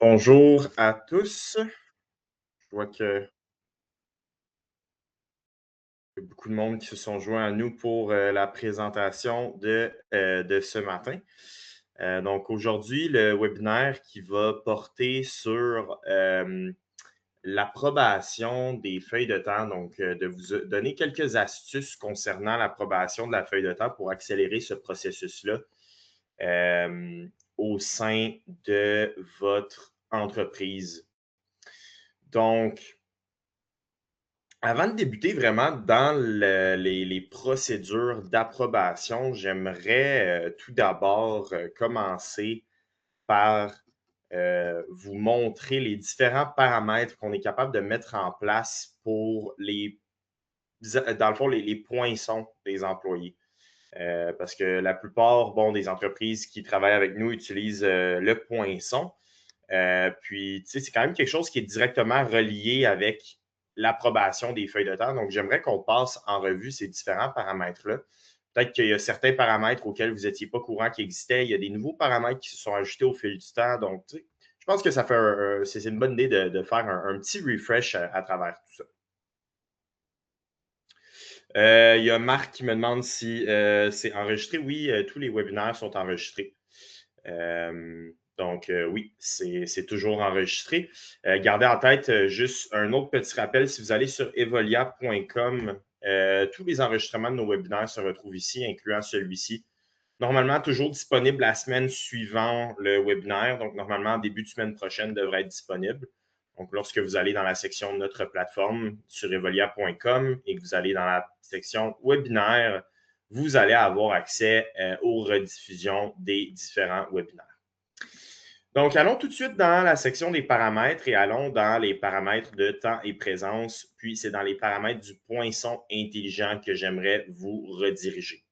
Bonjour à tous. Je vois qu'il y a beaucoup de monde qui se sont joints à nous pour la présentation de ce matin. Donc aujourd'hui, le webinaire qui va porter sur l'approbation des feuilles de temps, donc de vous donner quelques astuces concernant l'approbation de la feuille de temps pour accélérer ce processus-là euh, au sein de votre entreprise. Donc, avant de débuter vraiment dans les procédures d'approbation, j'aimerais tout d'abord commencer par vous montrer les différents paramètres qu'on est capable de mettre en place pour dans le fond, les poinçons des employés. Parce que la plupart, des entreprises qui travaillent avec nous utilisent le poinçon. Puis, tu sais, c'est quand même quelque chose qui est directement relié avec l'approbation des feuilles de temps. Donc, j'aimerais qu'on passe en revue ces différents paramètres-là. Peut-être qu'il y a certains paramètres auxquels vous n'étiez pas courant qui existaient. Il y a des nouveaux paramètres qui se sont ajoutés au fil du temps. Donc, tu sais, je pense que ça fait c'est une bonne idée de faire un petit refresh à travers tout ça. Il y a Marc qui me demande si c'est enregistré. Oui, tous les webinaires sont enregistrés. Oui, c'est toujours enregistré. Gardez en tête juste un autre petit rappel. Si vous allez sur evolia.com, tous les enregistrements de nos webinaires se retrouvent ici, incluant celui-ci. Normalement, toujours disponible la semaine suivant le webinaire. Donc, normalement, début de semaine prochaine devrait être disponible. Donc, lorsque vous allez dans la section de notre plateforme sur evolia.com et que vous allez dans la section webinaire, vous allez avoir accès aux rediffusions des différents webinaires. Donc, allons tout de suite dans la section des paramètres et allons dans les paramètres de temps et présence. Puis, c'est dans les paramètres du poinçon intelligent que j'aimerais vous rediriger.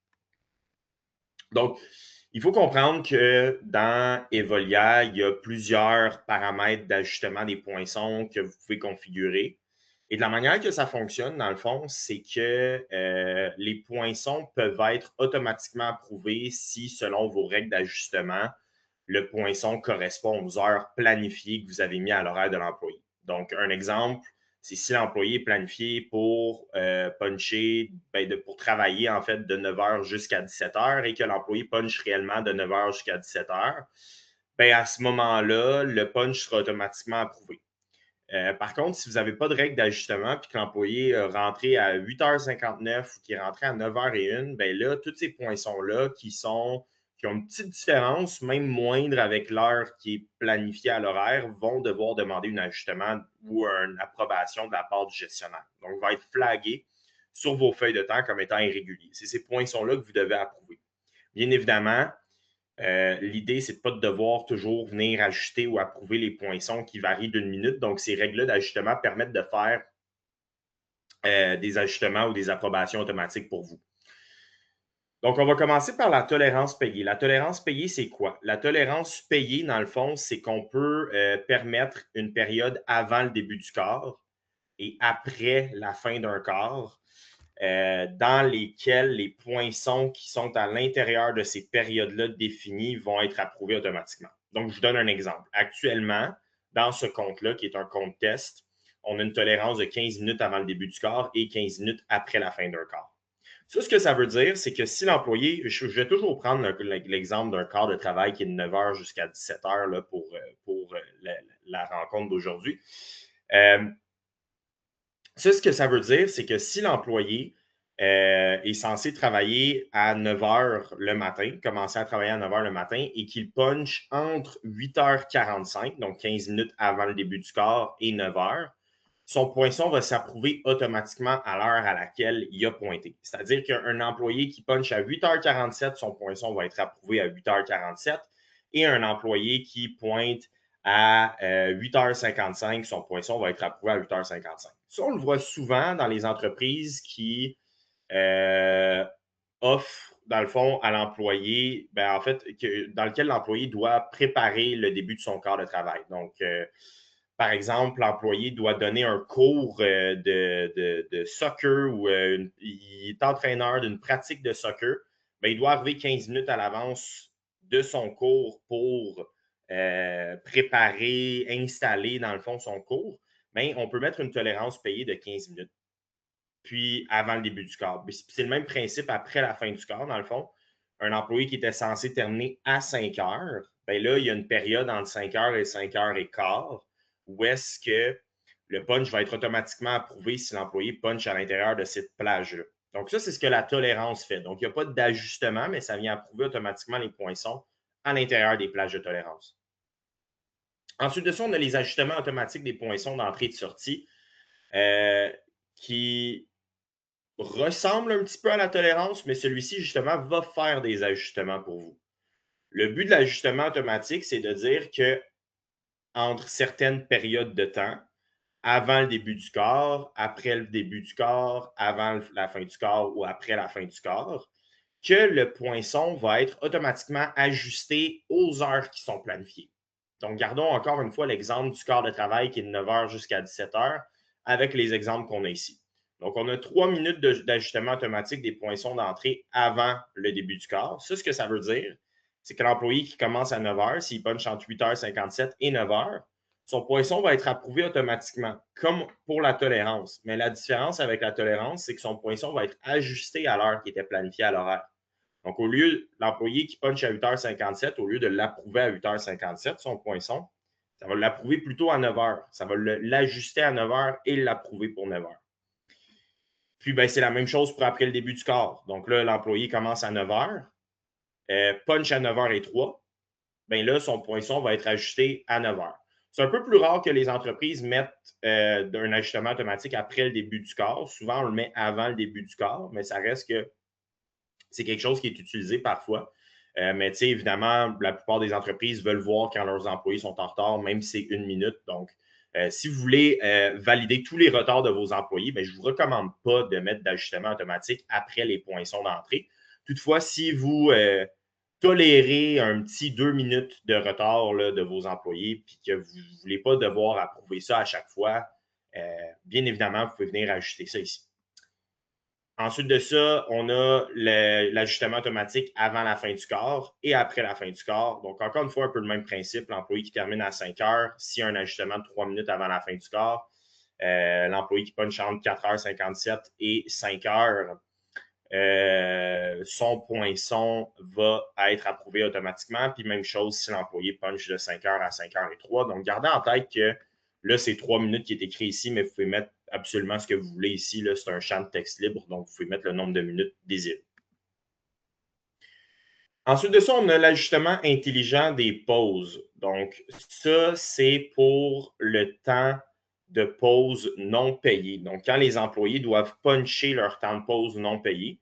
Donc, il faut comprendre que dans Evolia, il y a plusieurs paramètres d'ajustement des poinçons que vous pouvez configurer. Et de la manière que ça fonctionne, dans le fond, c'est que les poinçons peuvent être automatiquement approuvés si, selon vos règles d'ajustement, le poinçon correspond aux heures planifiées que vous avez mis à l'horaire de l'employé. Donc, un exemple, c'est si l'employé est planifié pour puncher, pour travailler en fait de 9 h jusqu'à 17 h et que l'employé punch réellement de 9 h jusqu'à 17 h, à ce moment-là, le punch sera automatiquement approuvé. Par contre, si vous n'avez pas de règle d'ajustement puis que l'employé est rentré à 8h59 ou qui est rentré à 9h01, bien là, tous ces poinçons-là qui ont une petite différence, même moindre avec l'heure qui est planifiée à l'horaire, vont devoir demander un ajustement ou une approbation de la part du gestionnaire. Donc, va être flagué sur vos feuilles de temps comme étant irrégulier. C'est ces poinçons-là que vous devez approuver. Bien évidemment, l'idée, c'est de pas de devoir toujours venir ajuster ou approuver les poinçons qui varient d'une minute. Donc, ces règles-là d'ajustement permettent de faire des ajustements ou des approbations automatiques pour vous. Donc, on va commencer par la tolérance payée. La tolérance payée, c'est quoi? La tolérance payée, dans le fond, c'est qu'on peut permettre une période avant le début du quart et après la fin d'un quart dans lesquelles les poinçons qui sont à l'intérieur de ces périodes-là définies vont être approuvés automatiquement. Donc, je vous donne un exemple. Actuellement, dans ce compte-là, qui est un compte test, on a une tolérance de 15 minutes avant le début du quart et 15 minutes après la fin d'un quart. Ça, ce que ça veut dire, c'est que si l'employé, je vais toujours prendre l'exemple d'un quart de travail qui est de 9 h jusqu'à 17 h là, pour la rencontre d'aujourd'hui. Ça, ce que ça veut dire, c'est que si l'employé est censé travailler à 9 h le matin, commencer à travailler à 9 h le matin et qu'il punch entre 8h45, donc 15 minutes avant le début du quart, et 9 h, son poinçon va s'approuver automatiquement à l'heure à laquelle il a pointé. C'est-à-dire qu'un employé qui punch à 8h47, son poinçon va être approuvé à 8h47 et un employé qui pointe à 8h55, son poinçon va être approuvé à 8h55. Ça, on le voit souvent dans les entreprises qui offrent, dans le fond, à l'employé, en fait, dans lequel l'employé doit préparer le début de son quart de travail. Donc, par exemple, l'employé doit donner un cours de soccer ou il est entraîneur d'une pratique de soccer, il doit arriver 15 minutes à l'avance de son cours pour préparer, installer, dans le fond, son cours, bien, on peut mettre une tolérance payée de 15 minutes, puis avant le début du quart. C'est le même principe après la fin du quart, dans le fond. Un employé qui était censé terminer à 5 heures, bien là, il y a une période entre 5 heures et 5 heures et quart où est-ce que le punch va être automatiquement approuvé si l'employé punch à l'intérieur de cette plage-là. Donc, ça, c'est ce que la tolérance fait. Donc, il n'y a pas d'ajustement, mais ça vient approuver automatiquement les poinçons à l'intérieur des plages de tolérance. Ensuite de ça, on a les ajustements automatiques des poinçons d'entrée et de sortie qui ressemblent un petit peu à la tolérance, mais celui-ci, justement, va faire des ajustements pour vous. Le but de l'ajustement automatique, c'est de dire que entre certaines périodes de temps, avant le début du quart, après le début du quart, avant la fin du quart ou après la fin du quart, que le poinçon va être automatiquement ajusté aux heures qui sont planifiées. Donc, gardons encore une fois l'exemple du quart de travail qui est de 9 h jusqu'à 17 h avec les exemples qu'on a ici. Donc, on a 3 minutes d'ajustement automatique des poinçons d'entrée avant le début du quart. Ça, ce que ça veut dire, c'est que l'employé qui commence à 9 h, s'il punch entre 8h57 et 9 h, son poinçon va être approuvé automatiquement, comme pour la tolérance. Mais la différence avec la tolérance, c'est que son poinçon va être ajusté à l'heure qui était planifiée à l'horaire. Donc, au lieu, l'employé qui punch à 8h57, au lieu de l'approuver à 8h57, son poinçon, ça va l'approuver plutôt à 9 h. Ça va l'ajuster à 9 h et l'approuver pour 9 h. Puis, ben, c'est la même chose pour après le début du quart. Donc là, l'employé commence à 9 h, punch à 9h03. Bien là, son poinçon va être ajusté à 9 h. C'est un peu plus rare que les entreprises mettent un ajustement automatique après le début du quart. Souvent, on le met avant le début du quart, mais ça reste que c'est quelque chose qui est utilisé parfois. Mais tu sais, évidemment, la plupart des entreprises veulent voir quand leurs employés sont en retard, même si c'est 1 minute. Donc, si vous voulez valider tous les retards de vos employés, bien, je ne vous recommande pas de mettre d'ajustement automatique après les poinçons d'entrée. Toutefois, si vous tolérez un petit 2 minutes de retard là, de vos employés puis que vous ne voulez pas devoir approuver ça à chaque fois, bien évidemment, vous pouvez venir ajuster ça ici. Ensuite de ça, on a l'ajustement automatique avant la fin du quart et après la fin du quart. Donc, encore une fois, un peu le même principe. L'employé qui termine à 5 heures, s'il y a un ajustement de 3 minutes avant la fin du quart, l'employé qui punch entre 4h57 et 5 heures, son poinçon va être approuvé automatiquement. Puis même chose si l'employé punch de 5 heures à 5h03. Donc, gardez en tête que là, c'est 3 minutes qui est écrit ici, mais vous pouvez mettre absolument ce que vous voulez ici. C'est un champ de texte libre, donc vous pouvez mettre le nombre de minutes désiré. Ensuite de ça, on a l'ajustement intelligent des pauses. Donc, ça, c'est pour le temps de pause non payé. Donc, quand les employés doivent puncher leur temps de pause non payé,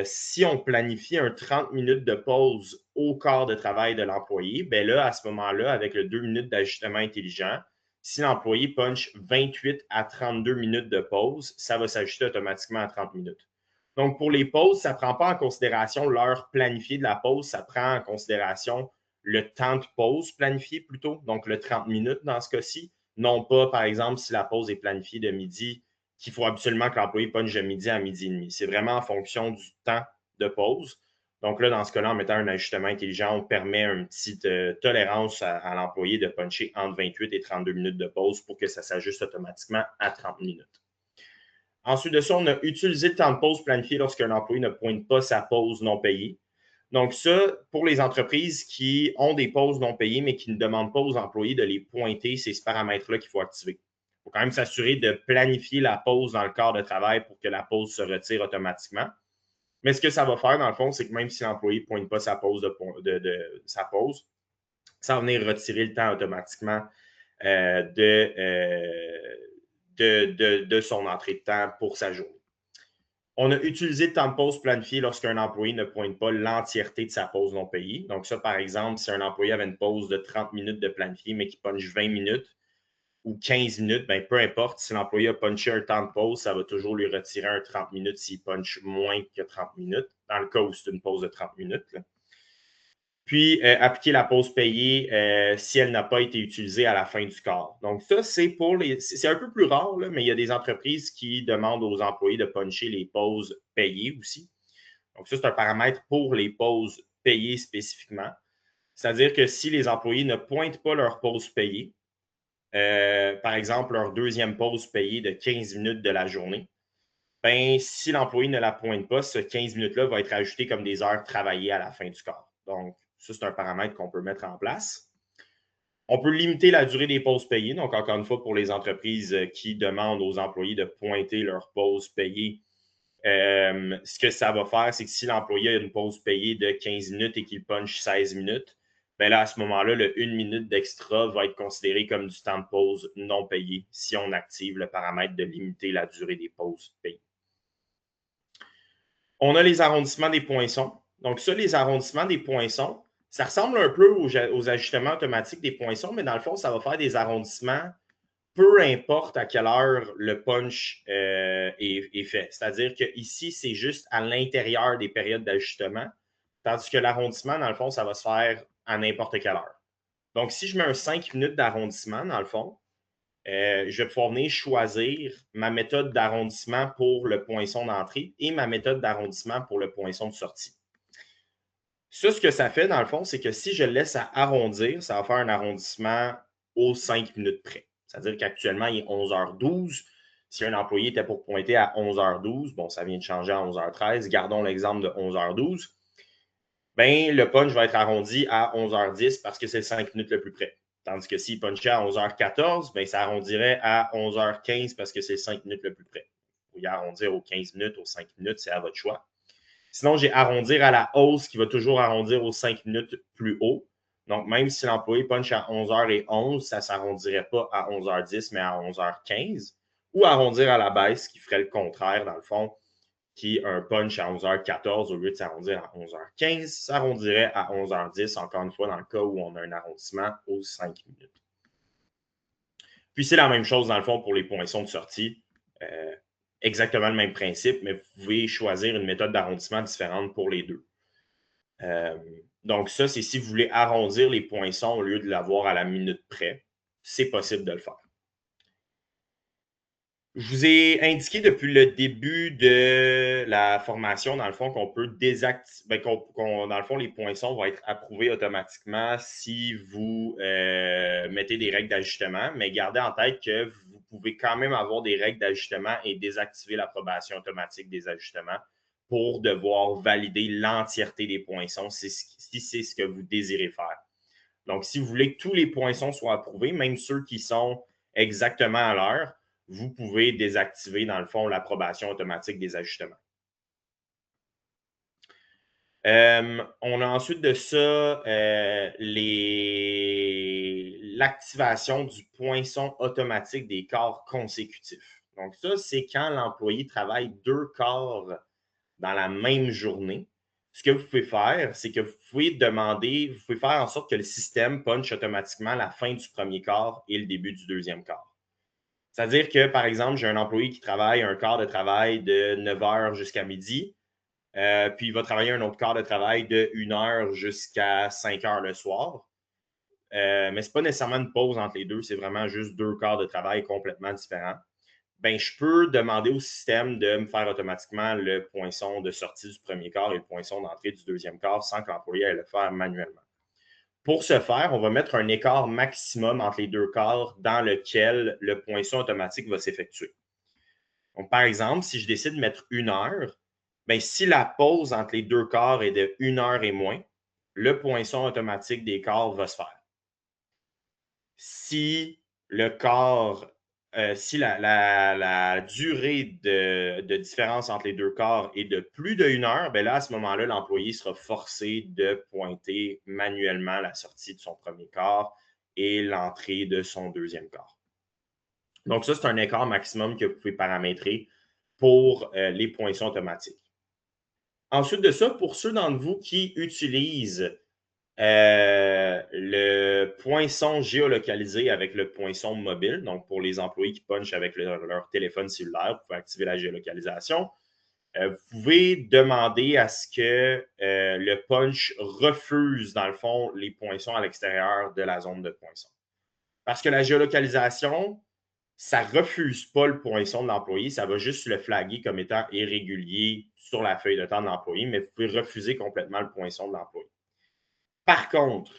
si on planifie un 30 minutes de pause au quart de travail de l'employé, bien là, à ce moment-là, avec le 2 minutes d'ajustement intelligent, si l'employé punch 28 à 32 minutes de pause, ça va s'ajuster automatiquement à 30 minutes. Donc, pour les pauses, ça ne prend pas en considération l'heure planifiée de la pause, ça prend en considération le temps de pause planifié plutôt, donc le 30 minutes dans ce cas-ci. Non pas, par exemple, si la pause est planifiée de midi, qu'il faut absolument que l'employé punch de midi à midi et demi. C'est vraiment en fonction du temps de pause. Donc là, dans ce cas-là, en mettant un ajustement intelligent, on permet une petite tolérance à l'employé de puncher entre 28 et 32 minutes de pause pour que ça s'ajuste automatiquement à 30 minutes. Ensuite de ça, on a utilisé le temps de pause planifié lorsqu'un employé ne pointe pas sa pause non payée. Donc ça, pour les entreprises qui ont des pauses non payées, mais qui ne demandent pas aux employés de les pointer, c'est ce paramètre-là qu'il faut activer. Il faut quand même s'assurer de planifier la pause dans le quart de travail pour que la pause se retire automatiquement. Mais ce que ça va faire, dans le fond, c'est que même si l'employé ne pointe pas sa pause, sa pause, ça va venir retirer le temps automatiquement de son entrée de temps pour sa journée. On a utilisé le temps de pause planifié lorsqu'un employé ne pointe pas l'entièreté de sa pause non payée. Donc ça, par exemple, si un employé avait une pause de 30 minutes de planifié, mais qui punch 20 minutes ou 15 minutes, bien, peu importe, si l'employé a punché un temps de pause, ça va toujours lui retirer un 30 minutes s'il punch moins que 30 minutes, dans le cas où c'est une pause de 30 minutes. Là. Puis, appliquer la pause payée si elle n'a pas été utilisée à la fin du quart. Donc, ça, c'est pour les. C'est un peu plus rare, là, mais il y a des entreprises qui demandent aux employés de puncher les pauses payées aussi. Donc, ça, c'est un paramètre pour les pauses payées spécifiquement. C'est-à-dire que si les employés ne pointent pas leur pause payée, par exemple, leur deuxième pause payée de 15 minutes de la journée, ben, si l'employé ne la pointe pas, ce 15 minutes-là va être ajouté comme des heures travaillées à la fin du quart. Donc, ça, c'est un paramètre qu'on peut mettre en place. On peut limiter la durée des pauses payées. Donc, encore une fois, pour les entreprises qui demandent aux employés de pointer leur pause payée, ce que ça va faire, c'est que si l'employé a une pause payée de 15 minutes et qu'il punch 16 minutes, ben là, à ce moment-là, le 1 minute d'extra va être considéré comme du temps de pause non payé si on active le paramètre de limiter la durée des pauses payées. On a les arrondissements des poinçons. Donc, ça, les arrondissements des poinçons, ça ressemble un peu aux ajustements automatiques des poinçons, mais dans le fond, ça va faire des arrondissements peu importe à quelle heure le punch est fait. C'est-à-dire qu'ici, c'est juste à l'intérieur des périodes d'ajustement, tandis que l'arrondissement, dans le fond, ça va se faire à n'importe quelle heure. Donc, si je mets un 5 minutes d'arrondissement, dans le fond, je vais pouvoir venir choisir ma méthode d'arrondissement pour le poinçon d'entrée et ma méthode d'arrondissement pour le poinçon de sortie. Ça, ce que ça fait, dans le fond, c'est que si je le laisse à arrondir, ça va faire un arrondissement aux 5 minutes près. C'est-à-dire qu'actuellement, il est 11h12. Si un employé était pour pointer à 11h12, bon, ça vient de changer à 11h13. Gardons l'exemple de 11h12. Bien, le punch va être arrondi à 11h10 parce que c'est 5 minutes le plus près. Tandis que s'il punchait à 11h14, bien, ça arrondirait à 11h15 parce que c'est 5 minutes le plus près. Vous pouvez arrondir aux 15 minutes, aux 5 minutes, c'est à votre choix. Sinon, j'ai arrondir à la hausse qui va toujours arrondir aux 5 minutes plus haut. Donc, même si l'employé punch à 11h11, ça ne s'arrondirait pas à 11h10, mais à 11h15. Ou arrondir à la baisse, qui ferait le contraire, dans le fond, qui un punch à 11h14 au lieu de s'arrondir à 11h15, s'arrondirait à 11h10, encore une fois, dans le cas où on a un arrondissement aux 5 minutes. Puis, c'est la même chose, dans le fond, pour les poinçons de sortie. Exactement le même principe, mais vous pouvez choisir une méthode d'arrondissement différente pour les deux. Donc, ça, c'est si vous voulez arrondir les poinçons au lieu de l'avoir à la minute près, c'est possible de le faire. Je vous ai indiqué depuis le début de la formation, dans le fond, qu'on peut désactiver, dans le fond, les poinçons vont être approuvés automatiquement si vous mettez des règles d'ajustement, mais gardez en tête que vous pouvez quand même avoir des règles d'ajustement et désactiver l'approbation automatique des ajustements pour devoir valider l'entièreté des poinçons si c'est ce que vous désirez faire. Donc, si vous voulez que tous les poinçons soient approuvés, même ceux qui sont exactement à l'heure, vous pouvez désactiver, dans le fond, l'approbation automatique des ajustements. On a ensuite de ça l'activation du poinçon automatique des quarts consécutifs. Donc, ça, c'est quand l'employé travaille 2 quarts dans la même journée. Ce que vous pouvez faire, c'est que vous pouvez demander, vous pouvez faire en sorte que le système punch automatiquement la fin du premier quart et le début du deuxième quart. C'est-à-dire que, par exemple, j'ai un employé qui travaille un quart de travail de 9 h jusqu'à midi, puis il va travailler un autre quart de travail de 1 h jusqu'à 5 h le soir. Mais ce n'est pas nécessairement une pause entre les deux, c'est vraiment juste 2 quarts de travail complètement différents. Ben, je peux demander au système de me faire automatiquement le poinçon de sortie du premier quart et le poinçon d'entrée du deuxième quart sans que l'employé aille le faire manuellement. Pour ce faire, on va mettre un écart maximum entre les deux quarts dans lequel le poinçon automatique va s'effectuer. Donc, par exemple, si je décide de mettre 1 heure, bien, si la pause entre les deux quarts est de 1 heure et moins, le poinçon automatique des quarts va se faire. Si le quart, si la durée de différence entre les deux quarts est de plus de 1 heure, bien là, à ce moment-là, l'employé sera forcé de pointer manuellement la sortie de son premier quart et l'entrée de son deuxième quart. Donc, ça, c'est un écart maximum que vous pouvez paramétrer pour les poinçons automatiques. Ensuite de ça, pour ceux d'entre vous qui utilisent le poinçon géolocalisé avec le poinçon mobile, donc pour les employés qui punchent avec leur téléphone cellulaire, vous pouvez activer la géolocalisation. Vous pouvez demander à ce que le punch refuse, dans le fond, les poinçons à l'extérieur de la zone de poinçon. Parce que la géolocalisation, ça ne refuse pas le poinçon de l'employé, ça va juste le flaguer comme étant irrégulier sur la feuille de temps de l'employé, mais vous pouvez refuser complètement le poinçon de l'employé. Par contre,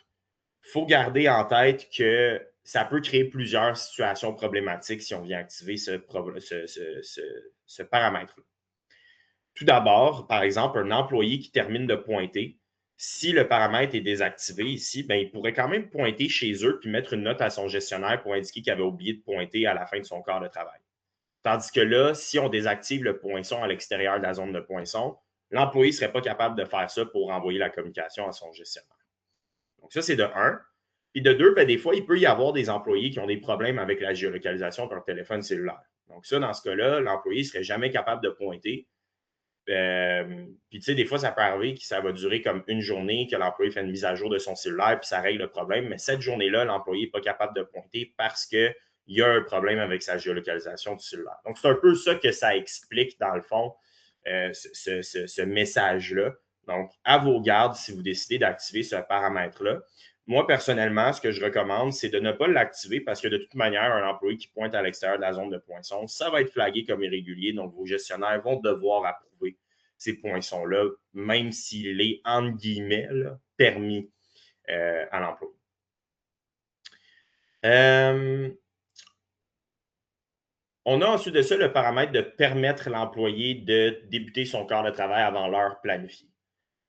Il faut garder en tête que ça peut créer plusieurs situations problématiques si on vient activer ce paramètre-là. Tout d'abord, par exemple, un employé qui termine de pointer, si le paramètre est désactivé ici, ben, il pourrait quand même pointer chez eux puis mettre une note à son gestionnaire pour indiquer qu'il avait oublié de pointer à la fin de son quart de travail. Tandis que là, si on désactive le poinçon à l'extérieur de la zone de poinçon, l'employé ne serait pas capable de faire ça pour envoyer la communication à son gestionnaire. Donc, ça, c'est de 1. Puis de 2, ben, des fois, il peut y avoir des employés qui ont des problèmes avec la géolocalisation de leur téléphone cellulaire. Donc, ça, dans ce cas-là, l'employé ne serait jamais capable de pointer. Puis, tu sais, des fois, ça peut arriver que ça va durer comme une journée, que l'employé fait une mise à jour de son cellulaire, puis ça règle le problème. Mais cette journée-là, l'employé n'est pas capable de pointer parce qu'il y a un problème avec sa géolocalisation du cellulaire. Donc, c'est un peu ça que ça explique, dans le fond, ce message-là. Donc, à vos gardes, si vous décidez d'activer ce paramètre-là. Moi, personnellement, ce que je recommande, c'est de ne pas l'activer parce que de toute manière, un employé qui pointe à l'extérieur de la zone de poinçon, ça va être flagué comme irrégulier. Donc, vos gestionnaires vont devoir approuver ces poinçons-là, même s'il est, entre guillemets, là, permis à l'employé. On a ensuite de ça le paramètre de permettre l'employé de débuter son quart de travail avant l'heure planifiée.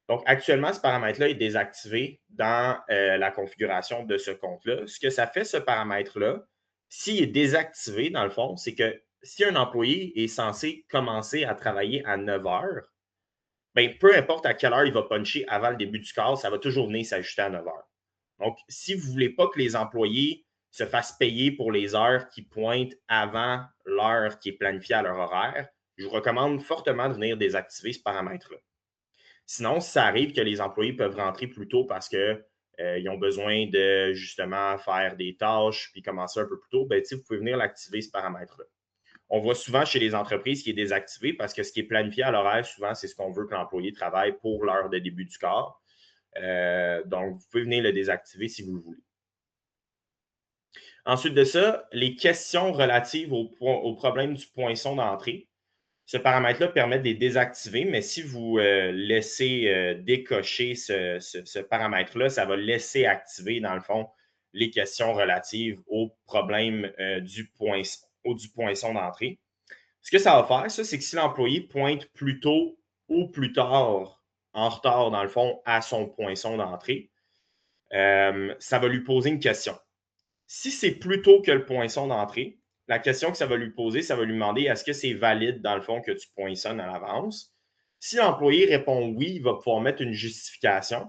Donc, actuellement, ce paramètre-là est désactivé dans la configuration de ce compte-là. Ce que ça fait, ce paramètre-là, s'il est désactivé, dans le fond, c'est que si un employé est censé commencer à travailler à 9 heures, bien, peu importe à quelle heure il va puncher avant le début du quart, ça va toujours venir s'ajuster à 9 heures. Donc, si vous ne voulez pas que les employés se fassent payer pour les heures qui pointent avant l'heure qui est planifiée à leur horaire, je vous recommande fortement de venir désactiver ce paramètre-là. Sinon, si ça arrive que les employés peuvent rentrer plus tôt parce qu'ils ont besoin de justement faire des tâches puis commencer un peu plus tôt, bien, vous pouvez venir l'activer, ce paramètre-là. On voit souvent chez les entreprises qui est désactivé parce que ce qui est planifié à l'horaire, souvent, c'est ce qu'on veut que l'employé travaille pour l'heure de début du quart. Donc, vous pouvez venir le désactiver si vous le voulez. Ensuite de ça, les questions relatives au problème du poinçon d'entrée. Ce paramètre-là permet de les désactiver, mais si vous laissez décocher ce paramètre-là, ça va laisser activer, dans le fond, les questions relatives au problème du poinçon d'entrée. Ce que ça va faire, ça, c'est que si l'employé pointe plus tôt ou plus tard, en retard, dans le fond, à son poinçon d'entrée, ça va lui poser une question. Si c'est plus tôt que le poinçon d'entrée, la question que ça va lui poser, ça va lui demander est-ce que c'est valide, dans le fond, que tu poinçonnes à l'avance? Si l'employé répond oui, il va pouvoir mettre une justification.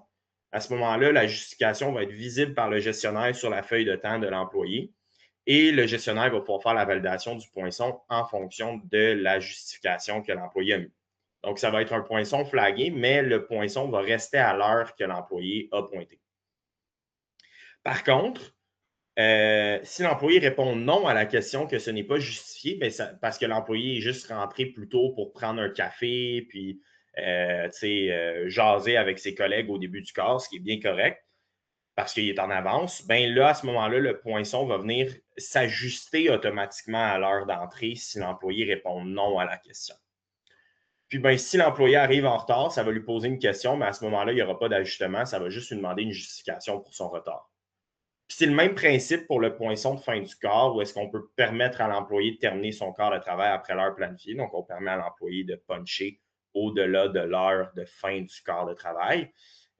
À ce moment-là, la justification va être visible par le gestionnaire sur la feuille de temps de l'employé et le gestionnaire va pouvoir faire la validation du poinçon en fonction de la justification que l'employé a mis. Donc, ça va être un poinçon flagué, mais le poinçon va rester à l'heure que l'employé a pointé. Par contre, si l'employé répond non à la question que ce n'est pas justifié, bien, parce que l'employé est juste rentré plus tôt pour prendre un café, puis jaser avec ses collègues au début du quart, ce qui est bien correct, parce qu'il est en avance, bien là, à ce moment-là, le poinçon va venir s'ajuster automatiquement à l'heure d'entrée si l'employé répond non à la question. Puis, bien, si l'employé arrive en retard, ça va lui poser une question, mais à ce moment-là, il n'y aura pas d'ajustement, ça va juste lui demander une justification pour son retard. Puis c'est le même principe pour le poinçon de fin du quart, où est-ce qu'on peut permettre à l'employé de terminer son quart de travail après l'heure planifiée. Donc, on permet à l'employé de puncher au-delà de l'heure de fin du quart de travail.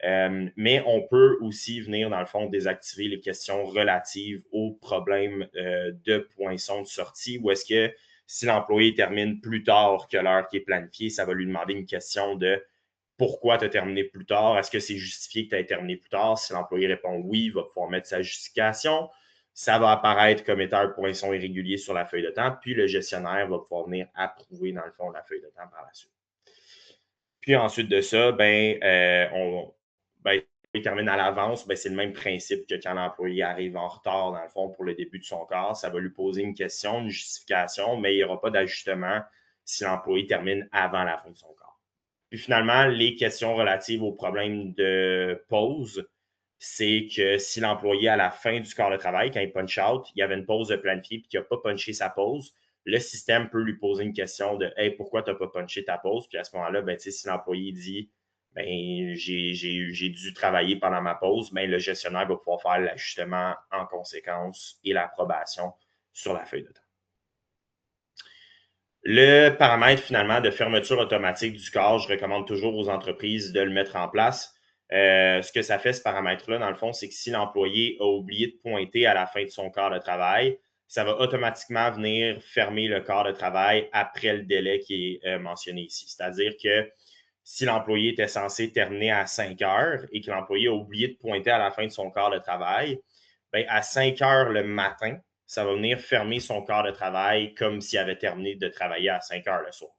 Mais on peut aussi venir, dans le fond, désactiver les questions relatives aux problèmes de poinçon de sortie, où est-ce que si l'employé termine plus tard que l'heure qui est planifiée, ça va lui demander une question de pourquoi tu as terminé plus tard? Est-ce que c'est justifié que tu aies terminé plus tard? Si l'employé répond oui, il va pouvoir mettre sa justification. Ça va apparaître comme étant un poinçon irrégulier sur la feuille de temps, puis le gestionnaire va pouvoir venir approuver, dans le fond, la feuille de temps par la suite. Puis ensuite de ça, il termine à l'avance, c'est le même principe que quand l'employé arrive en retard, dans le fond, pour le début de son quart. Ça va lui poser une question, une justification, mais il n'y aura pas d'ajustement si l'employé termine avant la fin de son quart. Puis finalement, les questions relatives aux problèmes de pause, c'est que si l'employé, à la fin du quart de travail, quand il punch out, il y avait une pause de planifié et qu'il n'a pas punché sa pause, le système peut lui poser une question de hey, pourquoi tu n'as pas punché ta pause? Puis à ce moment-là, si l'employé dit ben, j'ai dû travailler pendant ma pause, mais le gestionnaire va pouvoir faire l'ajustement en conséquence et l'approbation sur la feuille de temps. Le paramètre finalement de fermeture automatique du corps, je recommande toujours aux entreprises de le mettre en place. Ce que ça fait, ce paramètre-là, dans le fond, c'est que si l'employé a oublié de pointer à la fin de son quart de travail, ça va automatiquement venir fermer le quart de travail après le délai qui est mentionné ici. C'est-à-dire que si l'employé était censé terminer à 5 heures et que l'employé a oublié de pointer à la fin de son quart de travail, bien, à 5 heures le matin, ça va venir fermer son quart de travail comme s'il avait terminé de travailler à 5 heures le soir.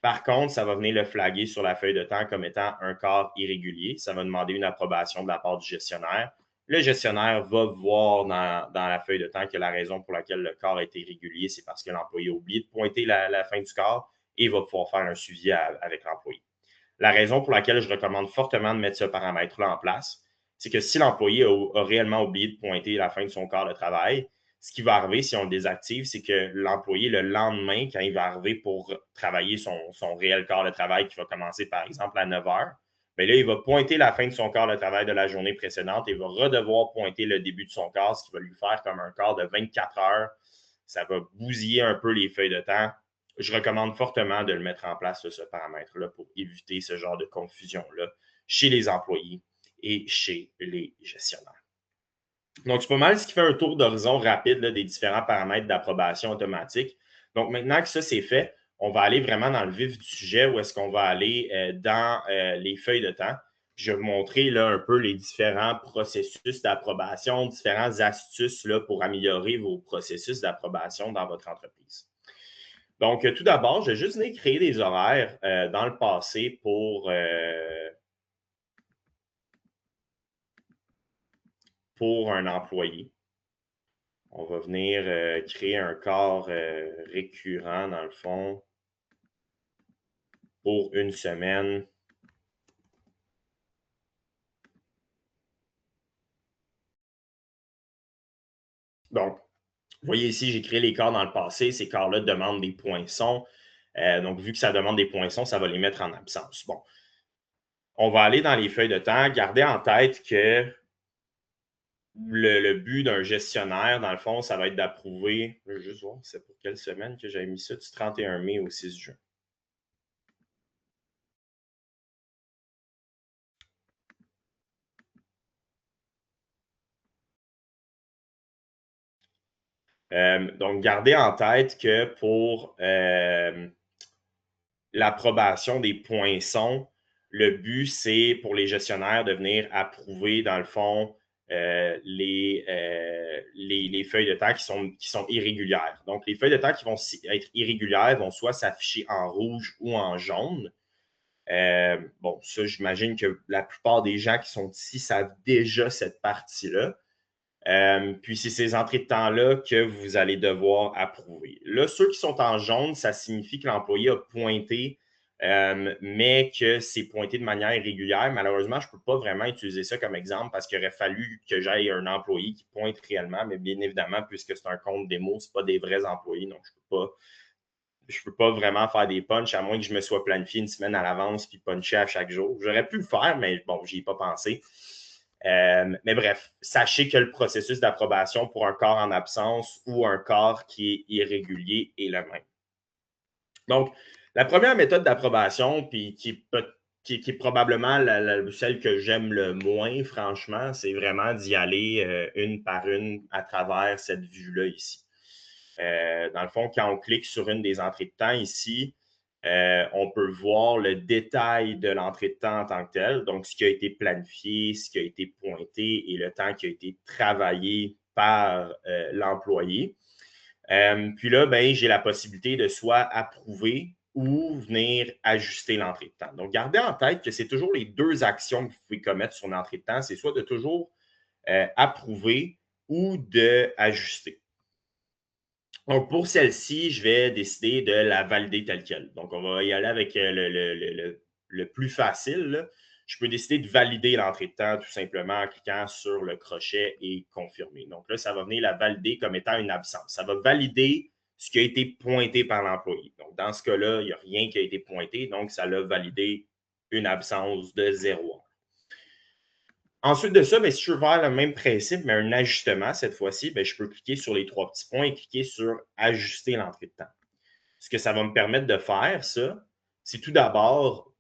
Par contre, ça va venir le flaguer sur la feuille de temps comme étant un quart irrégulier. Ça va demander une approbation de la part du gestionnaire. Le gestionnaire va voir dans la feuille de temps que la raison pour laquelle le quart est irrégulier, c'est parce que l'employé a oublié de pointer la fin du quart et il va pouvoir faire un suivi avec l'employé. La raison pour laquelle je recommande fortement de mettre ce paramètre-là en place, c'est que si l'employé a réellement oublié de pointer la fin de son quart de travail, ce qui va arriver si on le désactive, c'est que l'employé, le lendemain, quand il va arriver pour travailler son réel quart de travail qui va commencer, par exemple, à 9 heures, bien là, il va pointer la fin de son quart de travail de la journée précédente et va redevoir pointer le début de son quart, ce qui va lui faire comme un quart de 24 heures. Ça va bousiller un peu les feuilles de temps. Je recommande fortement de le mettre en place, ce paramètre-là, pour éviter ce genre de confusion-là chez les employés et chez les gestionnaires. Donc, c'est pas mal ce qui fait un tour d'horizon rapide là, des différents paramètres d'approbation automatique. Donc, maintenant que ça, c'est fait, on va aller vraiment dans le vif du sujet où est-ce qu'on va aller dans les feuilles de temps. Je vais vous montrer là, un peu les différents processus d'approbation, différentes astuces là, pour améliorer vos processus d'approbation dans votre entreprise. Donc, tout d'abord, je vais juste venir créer des horaires dans le passé pour un employé. On va venir créer un quart récurrent, dans le fond, pour une semaine. Donc, vous voyez ici, j'ai créé les quarts dans le passé. Ces quarts-là demandent des poinçons. Donc, vu que ça demande des poinçons, ça va les mettre en absence. Bon, on va aller dans les feuilles de temps. Gardez en tête que le but d'un gestionnaire, dans le fond, ça va être d'approuver. Je vais juste voir, c'est pour quelle semaine que j'avais mis ça, du 31 mai au 6 juin. Donc, gardez en tête que pour l'approbation des poinçons, le but, c'est pour les gestionnaires de venir approuver, dans le fond, les feuilles de temps qui sont irrégulières. Donc, les feuilles de temps qui vont être irrégulières vont soit s'afficher en rouge ou en jaune. Bon, ça, j'imagine que la plupart des gens qui sont ici savent déjà cette partie-là. Puis, c'est ces entrées de temps-là que vous allez devoir approuver. Là, ceux qui sont en jaune, ça signifie que l'employé a pointé, mais que c'est pointé de manière irrégulière. Malheureusement, je ne peux pas vraiment utiliser ça comme exemple parce qu'il aurait fallu que j'aille un employé qui pointe réellement. Mais bien évidemment, puisque c'est un compte démo, ce pas des vrais employés, donc je ne peux pas vraiment faire des punchs à moins que je me sois planifié une semaine à l'avance puis puncher à chaque jour. J'aurais pu le faire, mais bon, j'y ai pas pensé. Mais bref, sachez que le processus d'approbation pour un corps en absence ou un corps qui est irrégulier est le même. Donc, la première méthode d'approbation, puis qui est probablement celle que j'aime le moins, franchement, c'est vraiment d'y aller une par une à travers cette vue-là ici. Dans le fond, quand on clique sur une des entrées de temps ici, on peut voir le détail de l'entrée de temps en tant que tel, donc ce qui a été planifié, ce qui a été pointé et le temps qui a été travaillé par l'employé. Puis là, ben, j'ai la possibilité de soit approuver ou venir ajuster l'entrée de temps. Donc, gardez en tête que c'est toujours les deux actions que vous pouvez commettre sur l'entrée de temps. C'est soit de toujours approuver ou d'ajuster. Donc, pour celle-ci, je vais décider de la valider telle quelle. Donc, on va y aller avec le plus facile. Là. Je peux décider de valider l'entrée de temps tout simplement en cliquant sur le crochet et confirmer. Donc là, ça va venir la valider comme étant une absence. Ça va valider ce qui a été pointé par l'employé. Donc, dans ce cas-là, il n'y a rien qui a été pointé, donc ça l'a validé une absence de 0 heure. Ensuite de ça, si je veux faire le même principe, mais un ajustement cette fois-ci, je peux cliquer sur les 3 petits points et cliquer sur « Ajuster l'entrée de temps ». Ce que ça va me permettre de faire, ça, c'est tout d'abord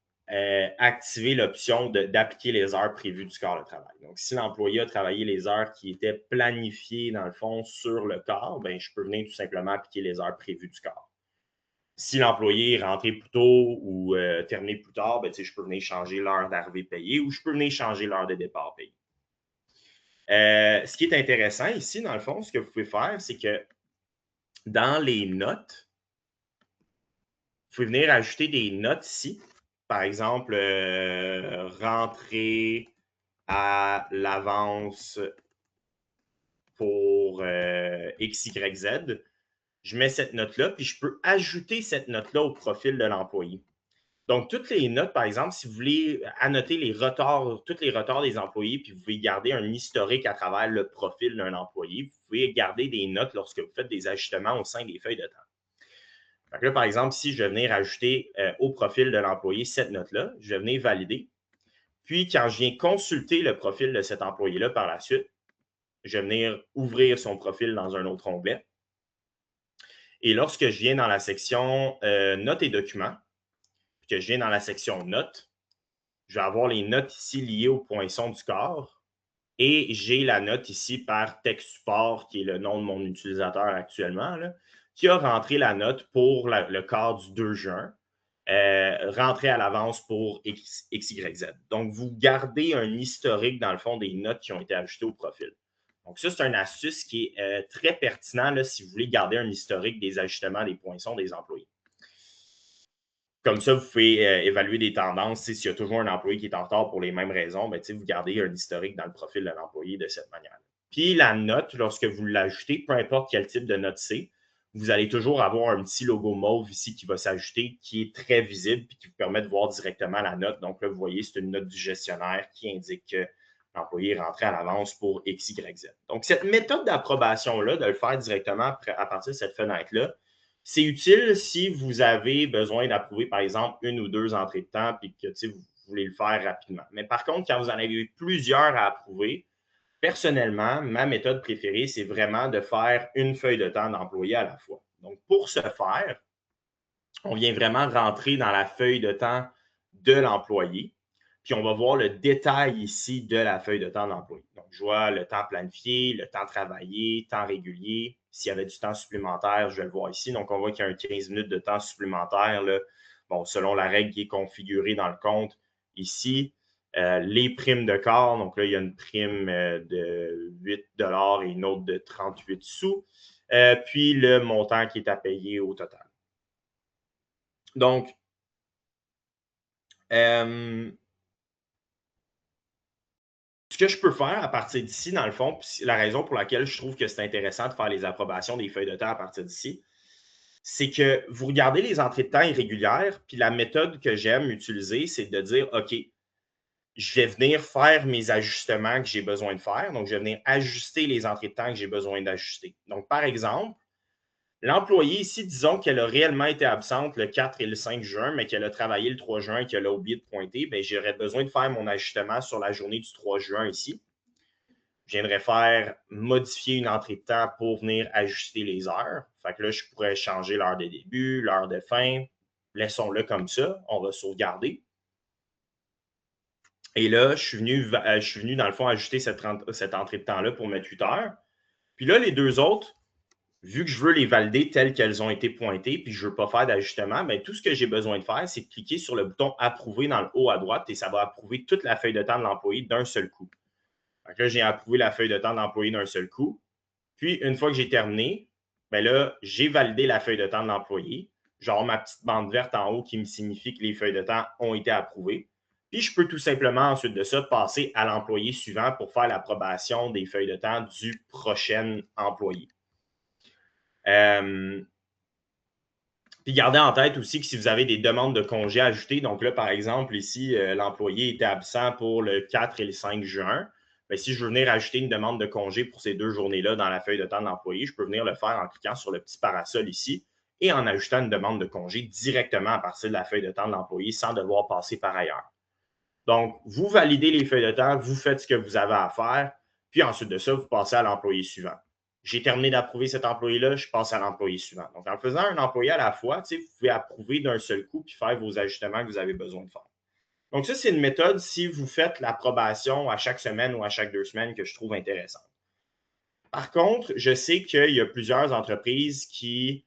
activer l'option d'appliquer les heures prévues du corps de travail. Donc, si l'employé a travaillé les heures qui étaient planifiées, dans le fond, sur le corps, je peux venir tout simplement appliquer les heures prévues du corps. Si l'employé est rentré plus tôt ou terminé plus tard, je peux venir changer l'heure d'arrivée payée ou je peux venir changer l'heure de départ payée. Ce qui est intéressant ici, dans le fond, ce que vous pouvez faire, c'est que dans les notes, vous pouvez venir ajouter des notes ici. Par exemple, rentrer à l'avance pour X, Y, Z. Je mets cette note-là, puis je peux ajouter cette note-là au profil de l'employé. Donc, toutes les notes, par exemple, si vous voulez annoter tous les retards des employés, puis vous pouvez garder un historique à travers le profil d'un employé, vous pouvez garder des notes lorsque vous faites des ajustements au sein des feuilles de temps. Donc là, par exemple, si je vais venir ajouter au profil de l'employé cette note-là, je vais venir valider. Puis, quand je viens consulter le profil de cet employé-là par la suite, je vais venir ouvrir son profil dans un autre onglet. Et lorsque je viens dans la section Notes et documents, puis que je viens dans la section Notes, je vais avoir les notes ici liées au poinçon du corps et j'ai la note ici par texte support, qui est le nom de mon utilisateur actuellement, là, qui a rentré la note pour le corps du 2 juin, rentré à l'avance pour X, Y, Z. Donc, vous gardez un historique, dans le fond, des notes qui ont été ajoutées au profil. Donc, ça, c'est une astuce qui est très pertinent là, si vous voulez garder un historique des ajustements des poinçons des employés. Comme ça, vous pouvez évaluer des tendances. S'il y a toujours un employé qui est en retard pour les mêmes raisons, vous gardez un historique dans le profil de l'employé de cette manière. Puis la note, lorsque vous l'ajoutez, peu importe quel type de note c'est, vous allez toujours avoir un petit logo mauve ici qui va s'ajouter, qui est très visible et qui vous permet de voir directement la note. Donc là, vous voyez, c'est une note du gestionnaire qui indique que l'employé est rentré à l'avance pour X, Y, Z. Donc, cette méthode d'approbation-là, de le faire directement à partir de cette fenêtre-là, c'est utile si vous avez besoin d'approuver, par exemple, une ou deux entrées de temps et que vous voulez le faire rapidement. Mais par contre, quand vous en avez plusieurs à approuver, personnellement, ma méthode préférée, c'est vraiment de faire une feuille de temps d'employé à la fois. Donc, pour ce faire, on vient vraiment rentrer dans la feuille de temps de l'employé. Puis, on va voir le détail ici de la feuille de temps d'employé. Donc, je vois le temps planifié, le temps travaillé, temps régulier. S'il y avait du temps supplémentaire, je vais le voir ici. Donc, on voit qu'il y a un 15 minutes de temps supplémentaire, là, selon la règle qui est configurée dans le compte ici. Les primes de corps, donc là, il y a une prime de 8 $ et une autre de 38 sous. Puis, le montant qui est à payer au total. Donc, ce que je peux faire à partir d'ici, dans le fond, la raison pour laquelle je trouve que c'est intéressant de faire les approbations des feuilles de temps à partir d'ici, c'est que vous regardez les entrées de temps irrégulières, puis la méthode que j'aime utiliser, c'est de dire, OK, je vais venir faire mes ajustements que j'ai besoin de faire. Donc, je vais venir ajuster les entrées de temps que j'ai besoin d'ajuster. Donc, par exemple, l'employé ici, disons qu'elle a réellement été absente le 4 et le 5 juin, mais qu'elle a travaillé le 3 juin et qu'elle a oublié de pointer, j'aurais besoin de faire mon ajustement sur la journée du 3 juin ici. Je viendrais faire modifier une entrée de temps pour venir ajuster les heures. Fait que là, je pourrais changer l'heure de début, l'heure de fin. Laissons-le comme ça. On va sauvegarder. Et là, je suis venu dans le fond, ajouter cette entrée de temps-là pour mettre 8 heures. Puis là, les deux autres, vu que je veux les valider telles qu'elles ont été pointées, puis je ne veux pas faire d'ajustement, tout ce que j'ai besoin de faire, c'est de cliquer sur le bouton « Approuver » dans le haut à droite et ça va approuver toute la feuille de temps de l'employé d'un seul coup. Donc là, j'ai approuvé la feuille de temps de l'employé d'un seul coup. Puis, une fois que j'ai terminé, là, j'ai validé la feuille de temps de l'employé. Genre ma petite bande verte en haut qui me signifie que les feuilles de temps ont été approuvées. Puis, je peux tout simplement, ensuite de ça, passer à l'employé suivant pour faire l'approbation des feuilles de temps du prochain employé. Puis, gardez en tête aussi que si vous avez des demandes de congés ajoutées, donc là, par exemple, ici, l'employé était absent pour le 4 et le 5 juin. Si je veux venir ajouter une demande de congé pour ces deux journées-là dans la feuille de temps de l'employé, je peux venir le faire en cliquant sur le petit parasol ici et en ajoutant une demande de congé directement à partir de la feuille de temps de l'employé sans devoir passer par ailleurs. Donc, vous validez les feuilles de temps, vous faites ce que vous avez à faire, puis ensuite de ça, vous passez à l'employé suivant. J'ai terminé d'approuver cet employé-là, je passe à l'employé suivant. Donc, en faisant un employé à la fois, vous pouvez approuver d'un seul coup puis faire vos ajustements que vous avez besoin de faire. Donc, ça, c'est une méthode si vous faites l'approbation à chaque semaine ou à chaque 2 semaines que je trouve intéressante. Par contre, je sais qu'il y a plusieurs entreprises qui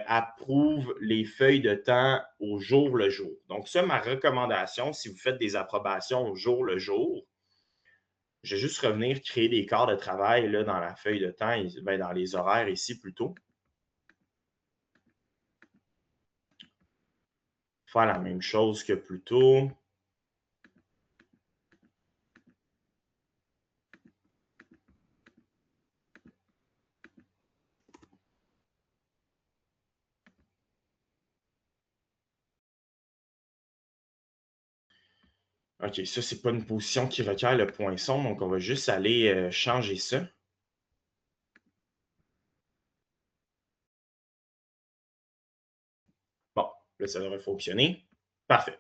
approuvent les feuilles de temps au jour le jour. Donc, ça, ma recommandation, si vous faites des approbations au jour le jour, je vais juste revenir créer des quarts de travail là, dans la feuille de temps, ben, dans les horaires ici plutôt. Faire la même chose que plus tôt. OK, ça, c'est pas une position qui requiert le poinçon, donc on va juste aller changer ça. Bon, là, ça devrait fonctionner. Parfait.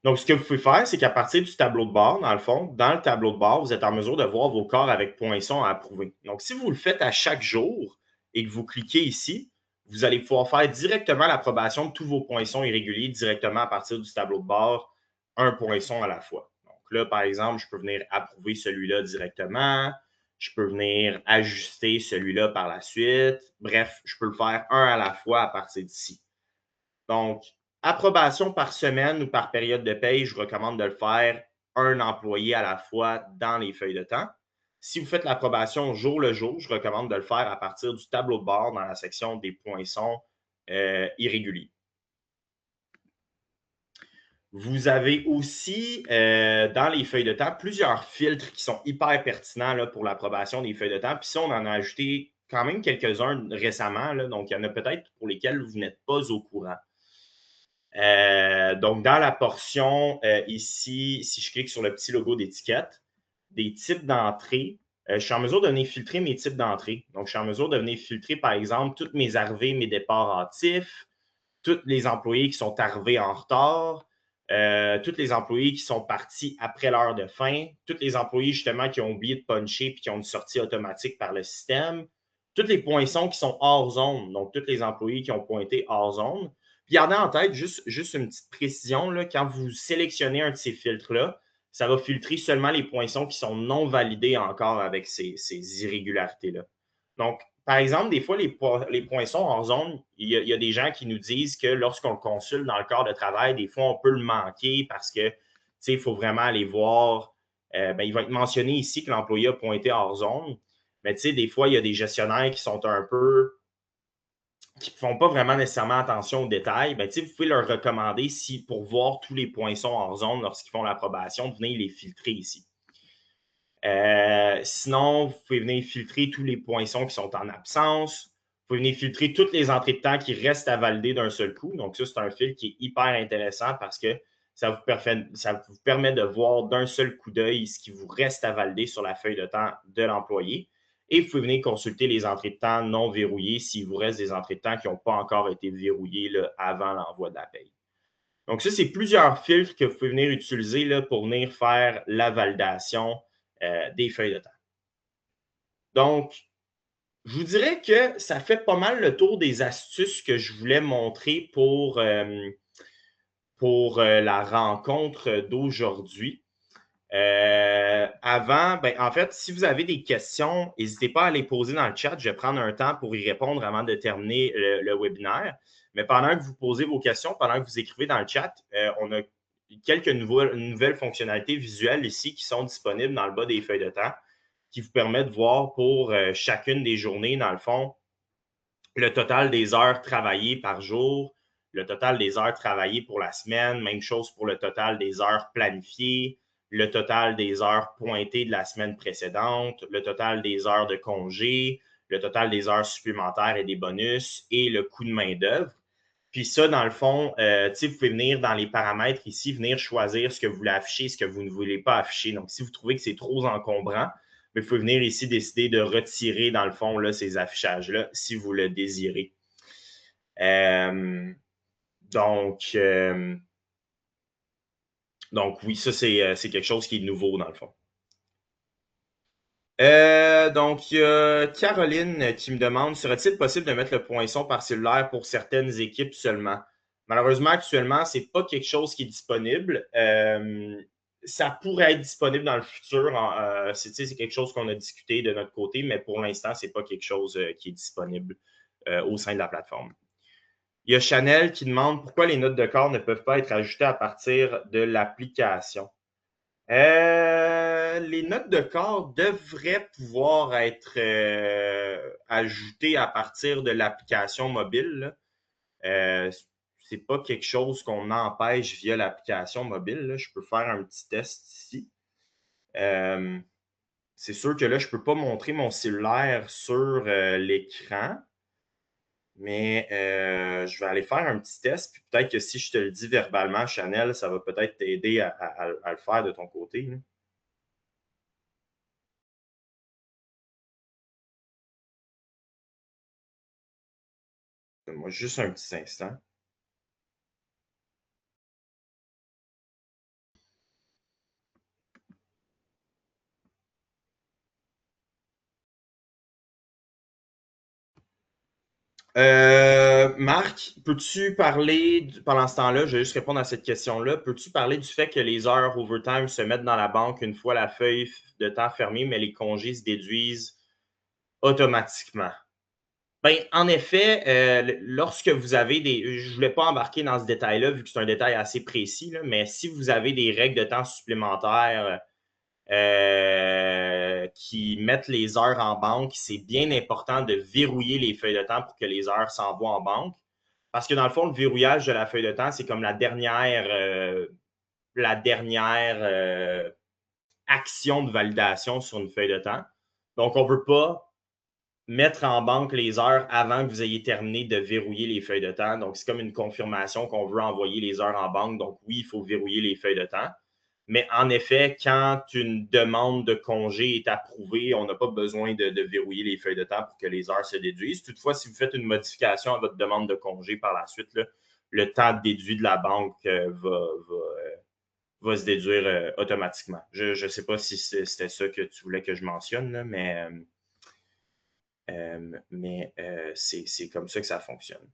Donc, ce que vous pouvez faire, c'est qu'à partir du tableau de bord, dans le fond, dans le tableau de bord, vous êtes en mesure de voir vos corps avec poinçon à approuver. Donc, si vous le faites à chaque jour et que vous cliquez ici, vous allez pouvoir faire directement l'approbation de tous vos poinçons irréguliers directement à partir du tableau de bord, un poinçon à la fois. Donc là, par exemple, je peux venir approuver celui-là directement. Je peux venir ajuster celui-là par la suite. Bref, je peux le faire un à la fois à partir d'ici. Donc, approbation par semaine ou par période de paye, je recommande de le faire un employé à la fois dans les feuilles de temps. Si vous faites l'approbation jour le jour, je recommande de le faire à partir du tableau de bord dans la section des poinçons irréguliers. Vous avez aussi dans les feuilles de temps plusieurs filtres qui sont hyper pertinents là, pour l'approbation des feuilles de temps. Puis ça, on en a ajouté quand même quelques-uns récemment. Là, donc, il y en a peut-être pour lesquels vous n'êtes pas au courant. Donc, dans la portion ici, si je clique sur le petit logo d'étiquette, des types d'entrée, je suis en mesure de venir filtrer mes types d'entrée. Donc, je suis en mesure de venir filtrer, par exemple, toutes mes arrivées, mes départs hâtifs, tous les employés qui sont arrivés en retard, tous les employés qui sont partis après l'heure de fin, tous les employés, justement, qui ont oublié de puncher puis qui ont une sortie automatique par le système, tous les poinçons qui sont hors zone, donc tous les employés qui ont pointé hors zone. Puis gardez en tête, juste une petite précision, là, quand vous sélectionnez un de ces filtres-là, ça va filtrer seulement les poinçons qui sont non validés encore avec ces irrégularités-là. Donc, par exemple, des fois, les poinçons hors zone, il y a des gens qui nous disent que lorsqu'on le consulte dans le corps de travail, des fois, on peut le manquer parce que, il faut vraiment aller voir. Il va être mentionné ici que l'employé a pointé hors zone. Mais des fois, il y a des gestionnaires qui sont un peu qui ne font pas vraiment nécessairement attention aux détails, vous pouvez leur recommander si pour voir tous les poinçons hors zone lorsqu'ils font l'approbation, venez les filtrer ici. Sinon, vous pouvez venir filtrer tous les poinçons qui sont en absence. Vous pouvez venir filtrer toutes les entrées de temps qui restent à valider d'un seul coup. Donc, ça, c'est un filtre qui est hyper intéressant parce que ça vous permet de voir d'un seul coup d'œil ce qui vous reste à valider sur la feuille de temps de l'employé. Et vous pouvez venir consulter les entrées de temps non verrouillées s'il vous reste des entrées de temps qui n'ont pas encore été verrouillées là, avant l'envoi de la paye. Donc, ça, c'est plusieurs filtres que vous pouvez venir utiliser là, pour venir faire la validation des feuilles de temps. Donc, je vous dirais que ça fait pas mal le tour des astuces que je voulais montrer pour la rencontre d'aujourd'hui. Avant, en fait, si vous avez des questions, n'hésitez pas à les poser dans le chat. Je vais prendre un temps pour y répondre avant de terminer le webinaire. Mais pendant que vous posez vos questions, pendant que vous écrivez dans le chat, on a quelques nouvelles fonctionnalités visuelles ici qui sont disponibles dans le bas des feuilles de temps qui vous permettent de voir pour chacune des journées, dans le fond, le total des heures travaillées par jour, le total des heures travaillées pour la semaine, même chose pour le total des heures planifiées, le total des heures pointées de la semaine précédente, le total des heures de congé, le total des heures supplémentaires et des bonus et le coût de main-d'œuvre. Puis ça, dans le fond, vous pouvez venir dans les paramètres ici, venir choisir ce que vous voulez afficher, ce que vous ne voulez pas afficher. Donc, si vous trouvez que c'est trop encombrant, il faut venir ici décider de retirer, dans le fond, là, ces affichages-là, si vous le désirez. Donc, Donc, oui, ça, c'est quelque chose qui est nouveau dans le fond. Donc, il y a Caroline qui me demande, serait-il possible de mettre le poinçon par cellulaire pour certaines équipes seulement? Malheureusement, actuellement, c'est pas quelque chose qui est disponible. Ça pourrait être disponible dans le futur. C'est quelque chose qu'on a discuté de notre côté, mais pour l'instant, c'est pas quelque chose qui est disponible au sein de la plateforme. Il y a Chanel qui demande pourquoi les notes de corps ne peuvent pas être ajoutées à partir de l'application. Les notes de corps devraient pouvoir être ajoutées à partir de l'application mobile. C'est pas quelque chose qu'on empêche via l'application mobile, là. Je peux faire un petit test ici. Euh, c'est sûr que là, je ne peux pas montrer mon cellulaire sur l'écran, mais je vais aller faire un petit test. Puis peut-être que si je te le dis verbalement, Chanel, ça va peut-être t'aider à le faire de ton côté, là. Donne-moi juste un petit instant. Marc, peux-tu parler, pendant ce temps-là, je vais juste répondre à cette question-là, peux-tu parler du fait que les heures overtime se mettent dans la banque une fois la feuille de temps fermée, mais les congés se déduisent automatiquement? Ben, en effet, lorsque vous avez je ne voulais pas embarquer dans ce détail-là, vu que c'est un détail assez précis, là, mais si vous avez des règles de temps supplémentaires qui mettent les heures en banque, c'est bien important de verrouiller les feuilles de temps pour que les heures s'envoient en banque. Parce que dans le fond, le verrouillage de la feuille de temps, c'est comme la dernière action de validation sur une feuille de temps. Donc, on ne veut pas mettre en banque les heures avant que vous ayez terminé de verrouiller les feuilles de temps. Donc, c'est comme une confirmation qu'on veut envoyer les heures en banque. Donc, oui, il faut verrouiller les feuilles de temps. Mais en effet, quand une demande de congé est approuvée, on n'a pas besoin de verrouiller les feuilles de temps pour que les heures se déduisent. Toutefois, si vous faites une modification à votre demande de congé par la suite, là, le temps déduit de la banque va se déduire automatiquement. Je ne sais pas si c'était ça que tu voulais que je mentionne, là, mais c'est comme ça que ça fonctionne.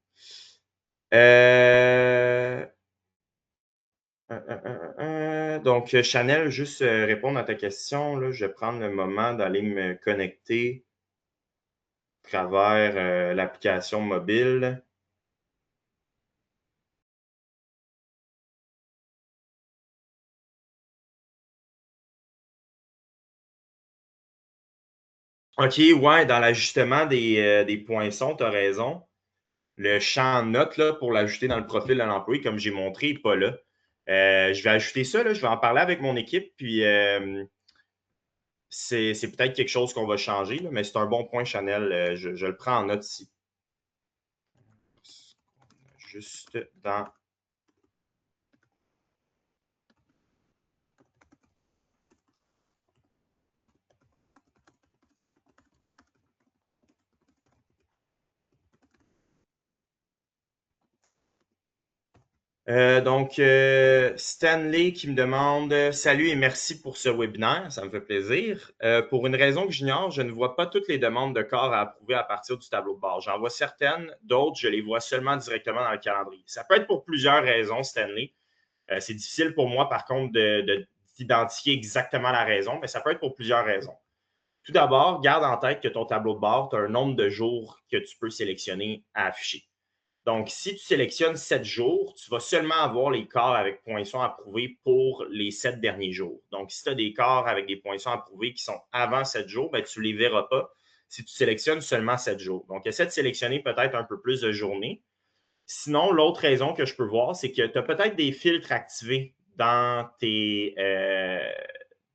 Donc, Chanel, juste répondre à ta question, là, je vais prendre le moment d'aller me connecter à travers l'application mobile. OK, ouais, dans l'ajustement des poinçons, tu as raison. Le champ notes là, pour l'ajouter dans le profil de l'employé, comme j'ai montré, n'est pas là. Je vais ajouter ça, là, je vais en parler avec mon équipe, puis c'est peut-être quelque chose qu'on va changer, là, mais c'est un bon point, Chanel. Je le prends en note ici. Juste dans. Donc, Stanley qui me demande salut et merci pour ce webinaire, ça me fait plaisir. Pour une raison que j'ignore, je ne vois pas toutes les demandes de corps à approuver à partir du tableau de bord. J'en vois certaines, d'autres, je les vois seulement directement dans le calendrier. Ça peut être pour plusieurs raisons, Stanley. C'est difficile pour moi, par contre, d'identifier exactement la raison, mais ça peut être pour plusieurs raisons. Tout d'abord, garde en tête que ton tableau de bord, tu as un nombre de jours que tu peux sélectionner à afficher. Donc, si tu sélectionnes 7 jours, tu vas seulement avoir les corps avec poinçons approuvés pour les 7 derniers jours. Donc, si tu as des corps avec des poinçons approuvés qui sont avant 7 jours, ben, tu ne les verras pas si tu sélectionnes seulement 7 jours. Donc, essaie de sélectionner peut-être un peu plus de journées. Sinon, l'autre raison que je peux voir, c'est que tu as peut-être des filtres activés dans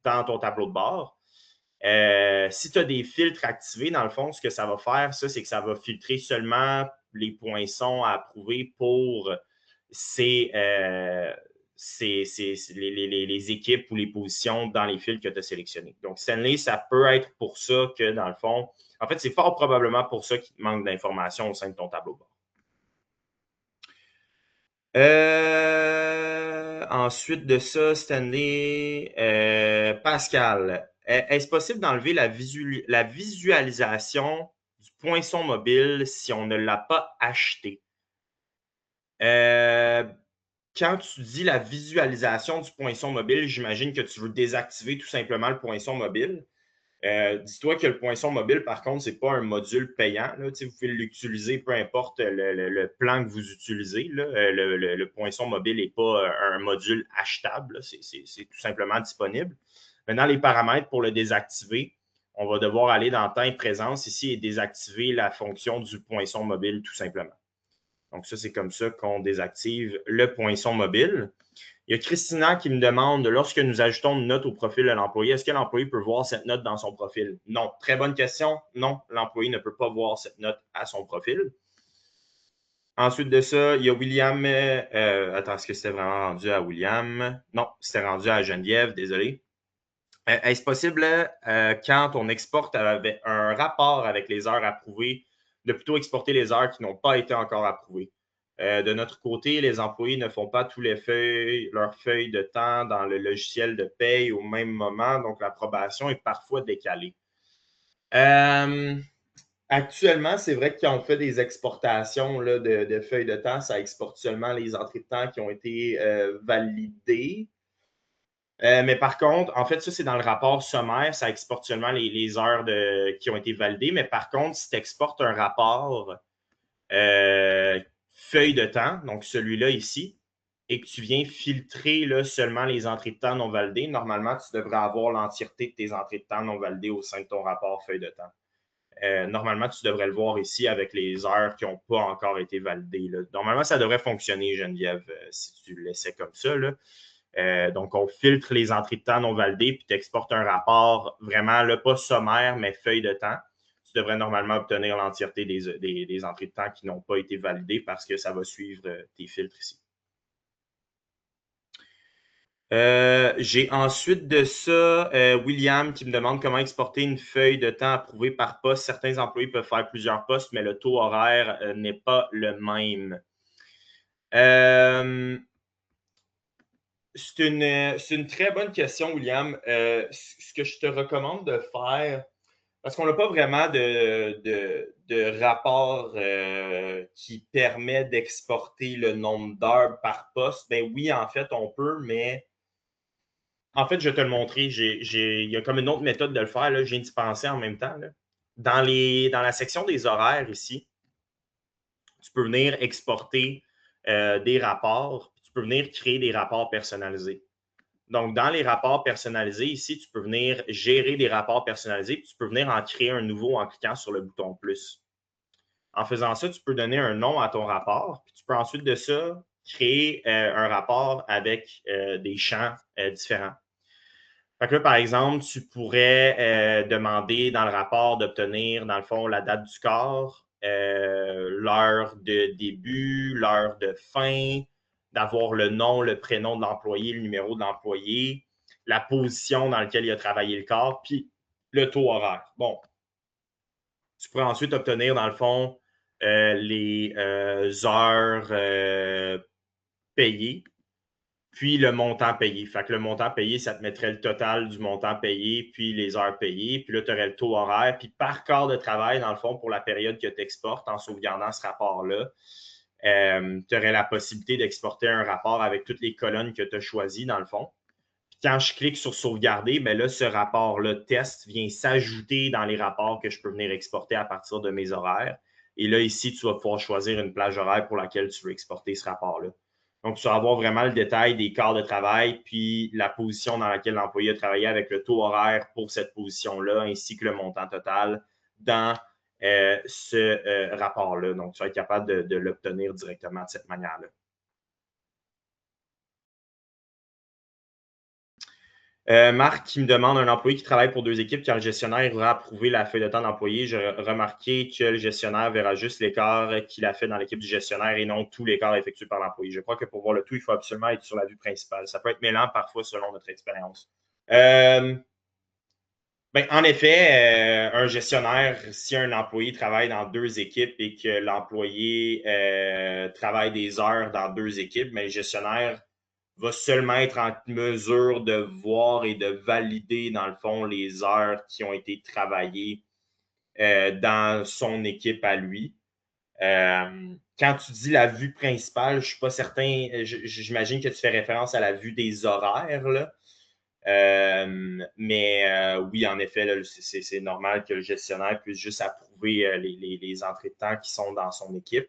ton tableau de bord. Si tu as des filtres activés, dans le fond, ce que ça va faire, c'est que ça va filtrer seulement les poinçons à approuver pour les équipes ou les positions dans les fils que tu as sélectionnés. Donc, Stanley, ça peut être pour ça que, dans le fond, en fait, c'est fort probablement pour ça qu'il te manque d'informations au sein de ton tableau de bord. Ensuite de ça, Stanley, Pascal, est-ce possible d'enlever la visualisation du poinçon mobile si on ne l'a pas acheté? Quand tu dis la visualisation du poinçon mobile, j'imagine que tu veux désactiver tout simplement le poinçon mobile. Dis-toi que le poinçon mobile, par contre, ce n'est pas un module payant. Là. Vous pouvez l'utiliser, peu importe le plan que vous utilisez. Là. Le poinçon mobile n'est pas un module achetable. C'est tout simplement disponible. Maintenant, les paramètres pour le désactiver, on va devoir aller dans temps et présence ici et désactiver la fonction du poinçon mobile tout simplement. Donc, ça, c'est comme ça qu'on désactive le poinçon mobile. Il y a Christina qui me demande, lorsque nous ajoutons une note au profil de l'employé, est-ce que l'employé peut voir cette note dans son profil? Non. Très bonne question. Non, l'employé ne peut pas voir cette note à son profil. Ensuite de ça, il y a William. Attends, est-ce que c'était vraiment rendu à William? Non, c'était rendu à Geneviève, désolé. Est-ce possible, quand on exporte avec un rapport avec les heures approuvées, de plutôt exporter les heures qui n'ont pas été encore approuvées? De notre côté, les employés ne font pas tous leurs feuilles de temps dans le logiciel de paye au même moment, donc l'approbation est parfois décalée. Actuellement, c'est vrai que quand on fait des exportations là, de feuilles de temps, ça exporte seulement les entrées de temps qui ont été validées. Mais par contre, en fait, ça, c'est dans le rapport sommaire, ça exporte seulement les heures qui ont été validées. Mais par contre, si tu exportes un rapport feuille de temps, donc celui-là ici, et que tu viens filtrer là, seulement les entrées de temps non validées, normalement, tu devrais avoir l'entièreté de tes entrées de temps non validées au sein de ton rapport feuille de temps. Normalement, tu devrais le voir ici avec les heures qui n'ont pas encore été validées. Là. Normalement, ça devrait fonctionner, Geneviève, si tu le laissais comme ça. Là. Donc, on filtre les entrées de temps non validées, puis tu exportes un rapport vraiment, là, pas sommaire, mais feuille de temps. Tu devrais normalement obtenir l'entièreté des entrées de temps qui n'ont pas été validées parce que ça va suivre tes filtres ici. J'ai ensuite de ça William qui me demande comment exporter une feuille de temps approuvée par poste. Certains employés peuvent faire plusieurs postes, mais le taux horaire n'est pas le même. C'est une très bonne question, William. Ce que je te recommande de faire, parce qu'on n'a pas vraiment de rapport qui permet d'exporter le nombre d'heures par poste, ben oui, en fait, on peut, mais en fait, je vais te le montrer. Il y a comme une autre méthode de le faire. Là. Je viens d'y penser en même temps. Là. Dans la section des horaires ici, tu peux venir exporter des rapports, tu peux venir créer des rapports personnalisés. Donc, dans les rapports personnalisés, ici, tu peux venir gérer des rapports personnalisés, puis tu peux venir en créer un nouveau en cliquant sur le bouton plus. En faisant ça, tu peux donner un nom à ton rapport, puis tu peux ensuite de ça créer un rapport avec des champs différents. Fait que là, par exemple, tu pourrais demander dans le rapport d'obtenir, dans le fond, la date du corps, l'heure de début, l'heure de fin, d'avoir le nom, le prénom de l'employé, le numéro de l'employé, la position dans laquelle il a travaillé le corps, puis le taux horaire. Bon, tu pourrais ensuite obtenir, dans le fond, les heures payées, puis le montant payé. Fait que le montant payé, ça te mettrait le total du montant payé, puis les heures payées, puis là, tu aurais le taux horaire, puis par quart de travail, dans le fond, pour la période que tu exportes en sauvegardant ce rapport-là, tu aurais la possibilité d'exporter un rapport avec toutes les colonnes que tu as choisies, dans le fond. Puis quand je clique sur sauvegarder, bien là, ce rapport-là, test, vient s'ajouter dans les rapports que je peux venir exporter à partir de mes horaires. Et là, ici, tu vas pouvoir choisir une plage horaire pour laquelle tu veux exporter ce rapport-là. Donc, tu vas avoir vraiment le détail des quarts de travail, puis la position dans laquelle l'employé a travaillé avec le taux horaire pour cette position-là, ainsi que le montant total dans ce rapport-là. Donc, tu vas être capable de l'obtenir directement de cette manière-là. Marc qui me demande un employé qui travaille pour deux équipes car le gestionnaire aura approuvé la feuille de temps d'employé. J'ai remarqué que le gestionnaire verra juste l'écart qu'il a fait dans l'équipe du gestionnaire et non tout l'écart effectué par l'employé. Je crois que pour voir le tout, il faut absolument être sur la vue principale. Ça peut être mêlant parfois selon notre expérience. Ben, en effet, un gestionnaire, si un employé travaille dans deux équipes et que l'employé travaille des heures dans deux équipes, mais le gestionnaire va seulement être en mesure de voir et de valider, dans le fond, les heures qui ont été travaillées dans son équipe à lui. Quand tu dis la vue principale, je ne suis pas certain, j'imagine que tu fais référence à la vue des horaires, là. Oui, en effet, c'est normal que le gestionnaire puisse juste approuver les entrées de temps qui sont dans son équipe.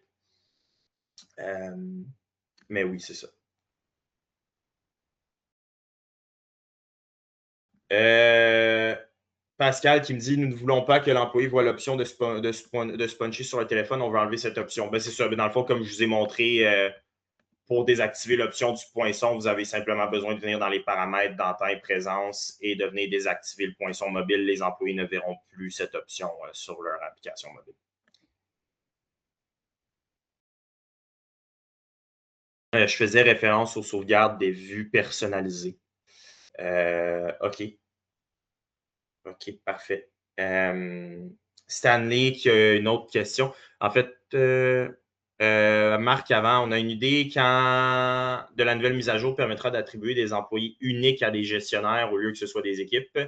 Euh, mais oui, c'est ça. Pascal qui me dit nous ne voulons pas que l'employé voit l'option de se puncher sur le téléphone, on veut enlever cette option. Ben, c'est ça. Dans le fond, comme je vous ai montré, pour désactiver l'option du poinçon, vous avez simplement besoin de venir dans les paramètres d'entente présence et de venir désactiver le poinçon mobile. Les employés ne verront plus cette option sur leur application mobile. Je faisais référence aux sauvegardes des vues personnalisées. OK. OK, parfait. Stanley qui a une autre question. En fait, Marc, avant, on a une idée quand de la nouvelle mise à jour permettra d'attribuer des employés uniques à des gestionnaires au lieu que ce soit des équipes.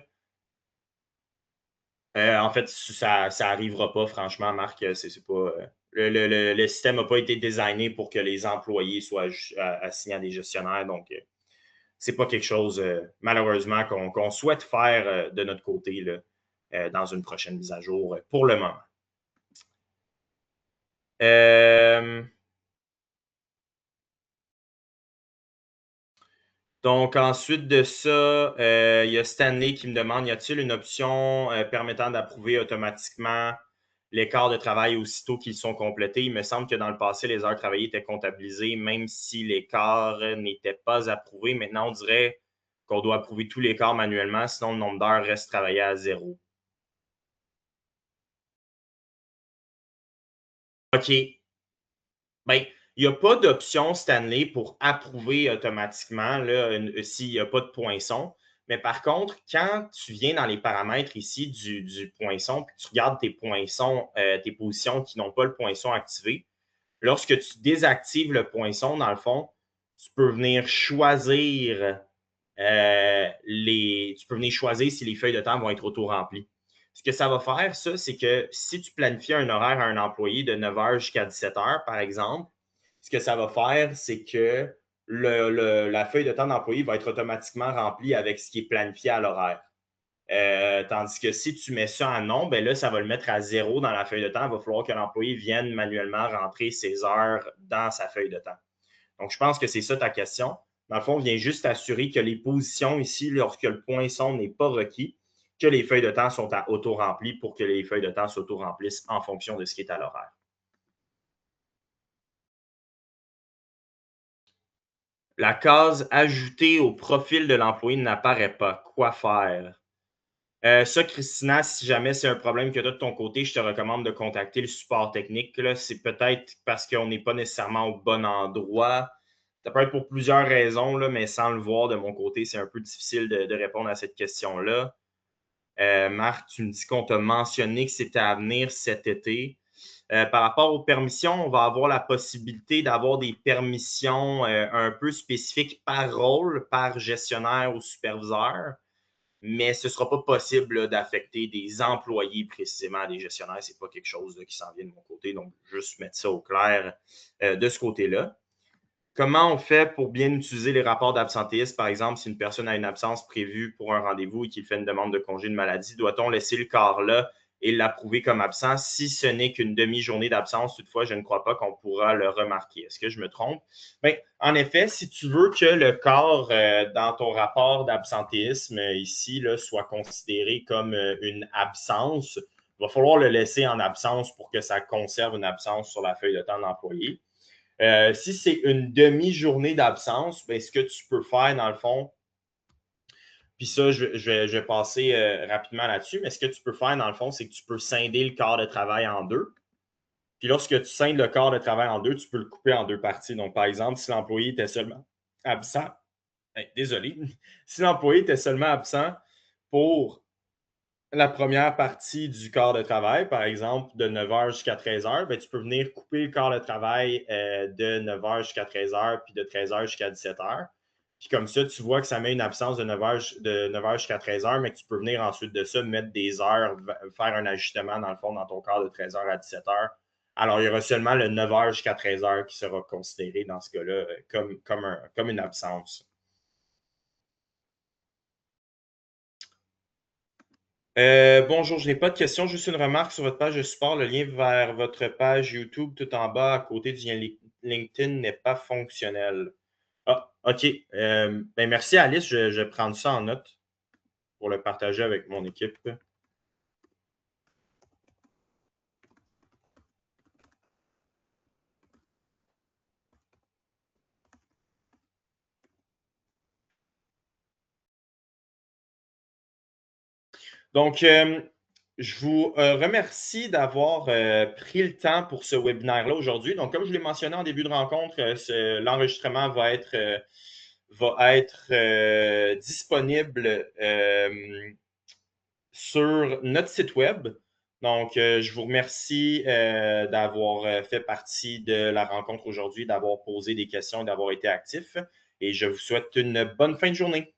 En fait, ça n'arrivera pas, franchement, Marc. C'est pas, le système n'a pas été designé pour que les employés soient assignés à des gestionnaires. Donc, c'est pas quelque chose, malheureusement, qu'on souhaite faire de notre côté là, dans une prochaine mise à jour pour le moment. Donc, ensuite de ça, il y a Stanley qui me demande, y a-t-il une option permettant d'approuver automatiquement les quarts de travail aussitôt qu'ils sont complétés? Il me semble que dans le passé, les heures travaillées étaient comptabilisées, même si les quarts n'étaient pas approuvés. Maintenant, on dirait qu'on doit approuver tous les quarts manuellement, sinon le nombre d'heures reste travaillé à zéro. OK. Ben, il n'y a pas d'option Stanley pour approuver automatiquement s'il n'y a pas de poinçon. Mais par contre, quand tu viens dans les paramètres ici du poinçon, puis tu regardes tes poinçons, tes positions qui n'ont pas le poinçon activé, lorsque tu désactives le poinçon, dans le fond, tu peux venir choisir tu peux venir choisir si les feuilles de temps vont être auto-remplies. Ce que ça va faire, ça, c'est que si tu planifies un horaire à un employé de 9h jusqu'à 17h, par exemple, ce que ça va faire, c'est que la feuille de temps d'employé va être automatiquement remplie avec ce qui est planifié à l'horaire. Tandis que si tu mets ça en non, ben là, ça va le mettre à zéro dans la feuille de temps. Il va falloir que l'employé vienne manuellement rentrer ses heures dans sa feuille de temps. Donc, je pense que c'est ça ta question. Dans le fond, on vient juste assurer que les positions ici, lorsque le poinçon n'est pas requis, que les feuilles de temps sont à auto-rempli pour que les feuilles de temps s'auto-remplissent en fonction de ce qui est à l'horaire. La case ajoutée au profil de l'employé n'apparaît pas. Quoi faire? Ça, Christina, si jamais c'est un problème que tu as de ton côté, je te recommande de contacter le support technique. C'est peut-être parce qu'on n'est pas nécessairement au bon endroit. Ça peut être pour plusieurs raisons, là, mais sans le voir de mon côté, c'est un peu difficile de répondre à cette question-là. Marc, tu me dis qu'on t'a mentionné que c'était à venir cet été. Par rapport aux permissions, on va avoir la possibilité d'avoir des permissions un peu spécifiques par rôle, par gestionnaire ou superviseur, mais ce ne sera pas possible d'affecter des employés précisément à des gestionnaires. Ce n'est pas quelque chose qui s'en vient de mon côté, donc juste mettre ça au clair de ce côté-là. Comment on fait pour bien utiliser les rapports d'absentéisme? Par exemple, si une personne a une absence prévue pour un rendez-vous et qu'il fait une demande de congé de maladie, doit-on laisser le corps là et l'approuver comme absent? Si ce n'est qu'une demi-journée d'absence, toutefois, je ne crois pas qu'on pourra le remarquer. Est-ce que je me trompe? Bien, en effet, si tu veux que le corps dans ton rapport d'absentéisme ici là, soit considéré comme une absence, il va falloir le laisser en absence pour que ça conserve une absence sur la feuille de temps de l'employé. Si c'est une demi-journée d'absence, ben, ce que tu peux faire, dans le fond, puis ça, je vais passer rapidement là-dessus, mais ce que tu peux faire, dans le fond, c'est que tu peux scinder le quart de travail en deux. Puis lorsque tu scindes le quart de travail en deux, tu peux le couper en deux parties. Donc, par exemple, si l'employé était seulement absent, désolé, si l'employé était seulement absent pour la première partie du quart de travail, par exemple, de 9h jusqu'à 13h, ben, tu peux venir couper le quart de travail de 9h jusqu'à 13h, puis de 13h jusqu'à 17h. Puis comme ça, tu vois que ça met une absence de 9h jusqu'à 13h, mais que tu peux venir ensuite de ça mettre des heures, faire un ajustement dans le fond dans ton quart de 13h à 17h. Alors, il y aura seulement le 9h jusqu'à 13h qui sera considéré dans ce cas-là comme une absence. Bonjour, je n'ai pas de questions, juste une remarque sur votre page de support. Le lien vers votre page YouTube tout en bas à côté du lien LinkedIn n'est pas fonctionnel. Ah, OK. Ben merci Alice, je vais prendre ça en note pour le partager avec mon équipe. Donc, je vous remercie d'avoir pris le temps pour ce webinaire-là aujourd'hui. Donc, comme je l'ai mentionné en début de rencontre, l'enregistrement va être disponible sur notre site web. Donc, je vous remercie d'avoir fait partie de la rencontre aujourd'hui, d'avoir posé des questions, d'avoir été actif. Et je vous souhaite une bonne fin de journée.